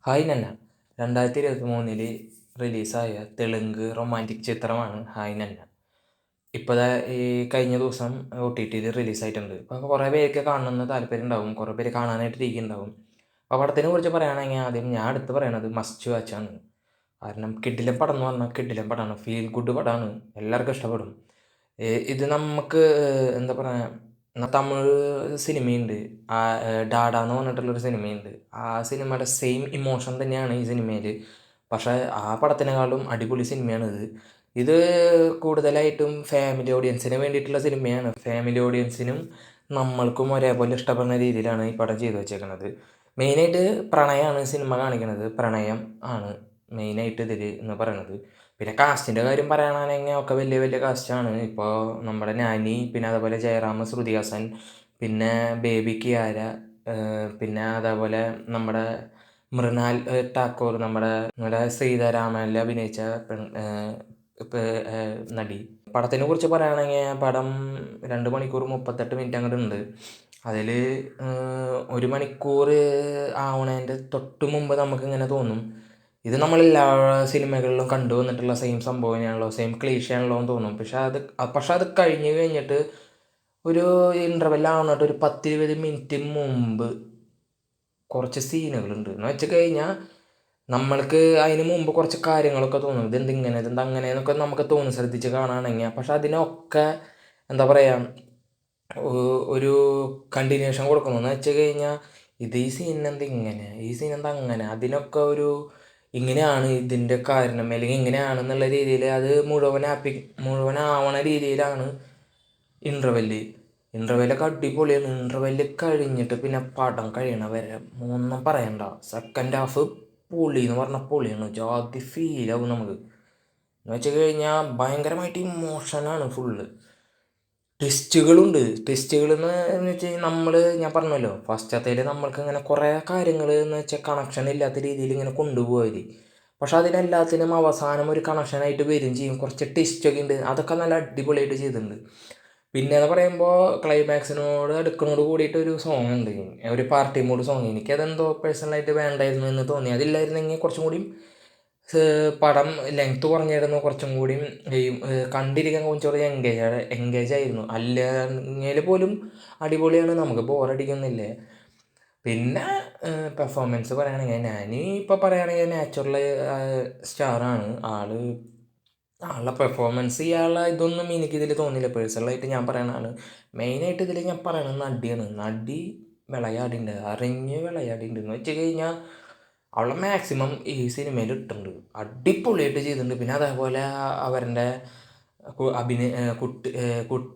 Hi നന്ന 2023 റിലീസായ Telugu romantic ചിത്രമാണ് hi നന്ന. ഇപ്പോൾ ഈ കഴിഞ്ഞ ദിവസം OTTയിൽ റിലീസായിട്ടുണ്ട്. അപ്പോൾ കുറേ പേർക്ക് കാണണമെന്ന് താല്പര്യം ഉണ്ടാവും, കുറേ പേര് കാണാനായിട്ട് ഇരിക്കുന്നുണ്ടാവും. അപ്പോൾ പടത്തിനെ കുറിച്ച് പറയുകയാണെങ്കിൽ ആദ്യം ഞാൻ എടുത്ത് പറയണത് മസ്റ്റ് വാച്ചാണ്. കാരണം കിടിലൻ പടം എന്ന് പറഞ്ഞാൽ കിടിലൻ പടമാണ്, ഫീൽ ഗുഡ് പടമാണ്, എല്ലാവർക്കും ഇഷ്ടപ്പെടും. ഇത് നമുക്ക് എന്താ പറയുക, തമിഴ് സിനിമയുണ്ട്, ഡാഡ എന്ന് പറഞ്ഞിട്ടുള്ളൊരു സിനിമയുണ്ട്. ആ സിനിമയുടെ സെയിം ഇമോഷൻ തന്നെയാണ് ഈ സിനിമയിൽ. പക്ഷേ ആ പടത്തിനേക്കാളും അടിപൊളി സിനിമയാണിത്. ഇത് കൂടുതലായിട്ടും ഫാമിലി ഓഡിയൻസിന് വേണ്ടിയിട്ടുള്ള സിനിമയാണ്. ഫാമിലി ഓഡിയൻസിനും നമ്മൾക്കും ഒരേപോലെ ഇഷ്ടപ്പെടുന്ന രീതിയിലാണ് ഈ പടം ചെയ്തു വെച്ചേക്കുന്നത്. മെയിനായിട്ട് പ്രണയമാണ് സിനിമ കാണിക്കുന്നത്. പ്രണയം ആണ് മെയിനായിട്ട് ഇതിൽ എന്ന് പറയണത്. പിന്നെ കാസ്റ്റിൻ്റെ കാര്യം പറയുകയാണെങ്കിൽ ഒക്കെ വലിയ വലിയ കാസ്റ്റാണ്. ഇപ്പോൾ നമ്മുടെ നാനി, പിന്നെ അതേപോലെ ജയറാം, ശ്രുതി ഹാസൻ, പിന്നെ ബേബി കിയാര, പിന്നെ അതേപോലെ നമ്മുടെ മൃണാൽ ടാക്കൂർ, നമ്മുടെ സീതാരാമനിൽ അഭിനയിച്ച നടി. പടത്തിനെ കുറിച്ച് പറയുകയാണെങ്കിൽ പടം 2 മണിക്കൂർ 38 മിനിറ്റ് അങ്ങോട്ട് ഉണ്ട്. അതിൽ 1 മണിക്കൂർ ആവണേൻ്റെ തൊട്ട് മുമ്പ് നമുക്കിങ്ങനെ തോന്നും ഇത് നമ്മളെല്ലാ സിനിമകളിലും കണ്ടു വന്നിട്ടുള്ള സെയിം സംഭവം തന്നെയാണല്ലോ, സെയിം ക്ലീഷയാണല്ലോ എന്ന് തോന്നും. പക്ഷെ അത് കഴിഞ്ഞിട്ട് ഒരു ഇൻ്റർവെല്ലാവണമായിട്ട് ഒരു 10-20 മിനിറ്റ് മുമ്പ് കുറച്ച് സീനുകളുണ്ട് എന്ന് വെച്ച് കഴിഞ്ഞാൽ നമ്മൾക്ക് അതിന് മുമ്പ് കുറച്ച് കാര്യങ്ങളൊക്കെ തോന്നും, ഇതെന്തിങ്ങനെ ഇതെന്താ അങ്ങനെ എന്നൊക്കെ നമുക്ക് തോന്നും ശ്രദ്ധിച്ച് കാണുകയാണെങ്കിൽ. പക്ഷെ അതിനൊക്കെ എന്താ പറയുക, ഒരു കണ്ടിന്യൂഷൻ കൊടുക്കുന്നു എന്ന് വെച്ച് കഴിഞ്ഞാൽ ഈ സീൻ എന്താ ഇങ്ങനെ, ഈ സീൻ എന്താ അങ്ങനെ, അതിനൊക്കെ ഒരു ഇങ്ങനെയാണ് ഇതിൻ്റെ കാരണം, അല്ലെങ്കിൽ ഇങ്ങനെയാണെന്നുള്ള രീതിയിൽ അത് മുഴുവനാവണ രീതിയിലാണ് ഇൻ്റർവെല്ലൊക്കെ അടിപൊളിയാണ്. ഇൻ്റർവെല്ല് കഴിഞ്ഞിട്ട് പിന്നെ പടം കഴിയണ വരെ ഒന്നും പറയണ്ട. സെക്കൻഡ് ഹാഫ് പൊളി എന്ന് പറഞ്ഞാൽ പൊളിയാണ്, ജാതി ഫീലാവും നമുക്ക്. എന്ന് വെച്ച് കഴിഞ്ഞാൽ ഭയങ്കരമായിട്ട് ഇമോഷനാണ് ഫുള്ള്. ട്വിസ്റ്റുകൾ എന്ന് വെച്ച് കഴിഞ്ഞാൽ ഞാൻ പറഞ്ഞല്ലോ ഫസ്റ്റത്തേൽ നമ്മൾക്ക് ഇങ്ങനെ കുറേ കാര്യങ്ങൾ എന്ന് വെച്ചാൽ കണക്ഷൻ ഇല്ലാത്ത രീതിയിൽ ഇങ്ങനെ കൊണ്ടുപോയത്. പക്ഷെ അതിനെല്ലാത്തിനും അവസാനം ഒരു കണക്ഷനായിട്ട് വരും ചെയ്യും. കുറച്ച് ട്വിസ്റ്റൊക്കെ ഉണ്ട്, അതൊക്കെ നല്ല അടിപൊളിയായിട്ട് ചെയ്തിട്ടുണ്ട്. പിന്നെ എന്ന് പറയുമ്പോൾ ക്ലൈമാക്സിനോട് അടുക്കുന്നോട് കൂടിയിട്ട് ഒരു സോങ് ഉണ്ട്, ഒരു പാർട്ടി മൂഡ് സോങ്. എനിക്കതെന്തോ പേഴ്സണലായിട്ട് വേണ്ടായിരുന്നു എന്ന് തോന്നി. അതില്ലായിരുന്നെങ്കിൽ കുറച്ചും കൂടിയും പടം ലെങ്ത്ത് കുറഞ്ഞിരുന്നു, കുറച്ചും കൂടിയും കണ്ടിരിക്കാൻ കുറച്ചുകൂടി എൻഗേജ് ആയിരുന്നു. അല്ലെങ്കിൽ പോലും അടിപൊളിയാണ്, നമുക്ക് ബോറടിക്കുന്നില്ല. പിന്നെ പെർഫോമൻസ് പറയുകയാണെങ്കിൽ ഞാൻ ഇപ്പോൾ പറയുകയാണെങ്കിൽ നാച്ചുറൽ സ്റ്റാറാണ് ആളുടെ പെർഫോമൻസ്, ഇതൊന്നും എനിക്കിതിൽ തോന്നിയില്ല. പേഴ്സണലായിട്ട് ഞാൻ പറയണതാണ്. മെയിനായിട്ട് ഇതിൽ ഞാൻ പറയണത് നടി വിളയാടിണ്ട്, അറിഞ്ഞ് വിളയാടിണ്ട് എന്ന് വെച്ച് കഴിഞ്ഞാൽ അവളെ മാക്സിമം ഈ സിനിമയിൽ ഇട്ടിട്ടുണ്ട്, അടിപൊളിയായിട്ട് ചെയ്തിട്ടുണ്ട്. പിന്നെ അതേപോലെ അവരുടെ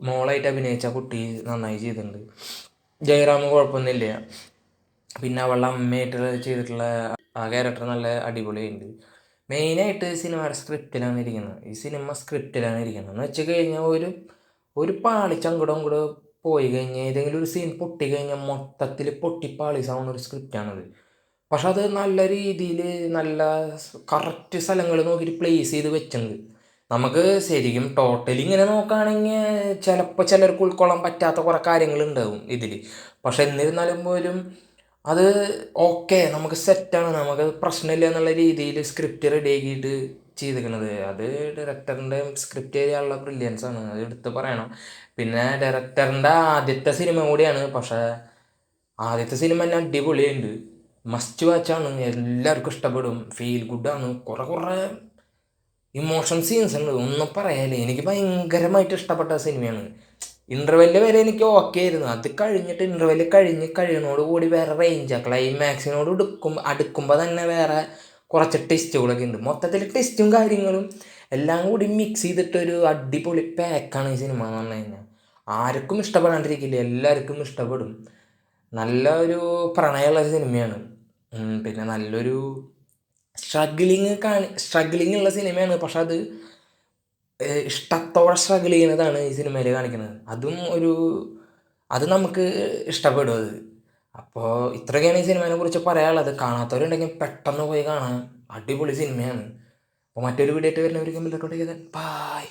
മോളായിട്ട് അഭിനയിച്ച കുട്ടി നന്നായി ചെയ്തിട്ടുണ്ട്. ജയറാം കുഴപ്പമൊന്നുമില്ല. പിന്നെ അവളുടെ അമ്മയായിട്ട് ചെയ്തിട്ടുള്ള ആ ക്യാരക്ടർ നല്ല അടിപൊളിയുണ്ട്. മെയിനായിട്ട് സിനിമയുടെ സ്ക്രിപ്റ്റിലാണ് ഇരിക്കുന്നത്. ഈ സിനിമ സ്ക്രിപ്റ്റിലാണ് ഇരിക്കുന്നത് എന്ന് വെച്ച് കഴിഞ്ഞാൽ ഒരു പാളിച്ച അങ്ങോട്ടും പോയി കഴിഞ്ഞാൽ ഏതെങ്കിലും ഒരു സീൻ പൊട്ടിക്കഴിഞ്ഞാൽ മൊത്തത്തിൽ പൊട്ടിപ്പാളിസാവുന്ന ഒരു സ്ക്രിപ്റ്റാണത്. പക്ഷെ അത് നല്ല രീതിയിൽ നല്ല കറക്റ്റ് സ്ഥലങ്ങൾ നോക്കിയിട്ട് പ്ലേസ് ചെയ്ത് വെച്ചിട്ടുണ്ട്. നമുക്ക് ശരിക്കും ടോട്ടലി ഇങ്ങനെ നോക്കുകയാണെങ്കിൽ ചിലപ്പോൾ ചിലർക്ക് ഉൾക്കൊള്ളാൻ പറ്റാത്ത കുറേ കാര്യങ്ങളുണ്ടാവും ഇതിൽ. പക്ഷെ എന്നിരുന്നാലും പോലും അത് ഓക്കെ, നമുക്ക് സെറ്റാണ്, നമുക്ക് പ്രശ്നമില്ല എന്നുള്ള രീതിയിൽ സ്ക്രിപ്റ്റ് റെഡി ആക്കിയിട്ട് ചെയ്തിരിക്കുന്നത്. അത് ഡയറക്ടറിൻ്റെ സ്ക്രിപ്റ്റ് ചെയ്യാനുള്ള ബ്രില്യൻസാണ്, അത് എടുത്ത് പറയണം. പിന്നെ ഡയറക്ടറിൻ്റെ ആദ്യത്തെ സിനിമ കൂടിയാണ്. പക്ഷേ ആദ്യത്തെ സിനിമ തന്നെ അടിപൊളിയുണ്ട്, മസ്റ്റ് വാച്ചാണ്, എല്ലാവർക്കും ഇഷ്ടപ്പെടും, ഫീൽ ഗുഡാണ്. കുറേ ഇമോഷൻ സീൻസ് ഉണ്ട്, ഒന്നും പറയാനില്ല. എനിക്ക് ഭയങ്കരമായിട്ട് ഇഷ്ടപ്പെട്ട സിനിമയാണ്. ഇൻ്റർവെല്ല് വരെ എനിക്ക് ഓക്കെ ആയിരുന്നു. അത് കഴിഞ്ഞിട്ട് ഇൻ്റർവെല്ല് കഴിയണോട് കൂടി വേറെ റേഞ്ചാണ്. ക്ലൈമാക്സിനോട് അടുക്കുമ്പോൾ തന്നെ വേറെ കുറച്ച് ടെസ്റ്റുകളൊക്കെ ഉണ്ട്. മൊത്തത്തിൽ ടെസ്റ്റും കാര്യങ്ങളും എല്ലാം കൂടി മിക്സ് ചെയ്തിട്ടൊരു അടിപൊളി പാക്കാണ് ഈ സിനിമ എന്ന് പറഞ്ഞു കഴിഞ്ഞാൽ. ആർക്കും ഇഷ്ടപ്പെടാണ്ടിരിക്കില്ല, എല്ലാവർക്കും ഇഷ്ടപ്പെടും. നല്ല ഒരു പ്രണയമുള്ള സിനിമയാണ്. പിന്നെ നല്ലൊരു സ്ട്രഗ്ലിങ് ഉള്ള സിനിമയാണ്. പക്ഷെ അത് ഇഷ്ടത്തോടെ സ്ട്രഗിൾ ചെയ്യുന്നതാണ് ഈ സിനിമയിൽ കാണിക്കുന്നത്. അത് നമുക്ക് ഇഷ്ടപ്പെടും അത്. അപ്പോൾ ഇത്രയൊക്കെയാണ് ഈ സിനിമയെ കുറിച്ച് പറയാനുള്ളത്. കാണാത്തവരുണ്ടെങ്കിൽ പെട്ടെന്ന് പോയി കാണാം, അടിപൊളി സിനിമയാണ്. അപ്പോൾ മറ്റൊരു വീഡിയോ ആയിട്ട് വരുന്നവർക്ക് ബൈ.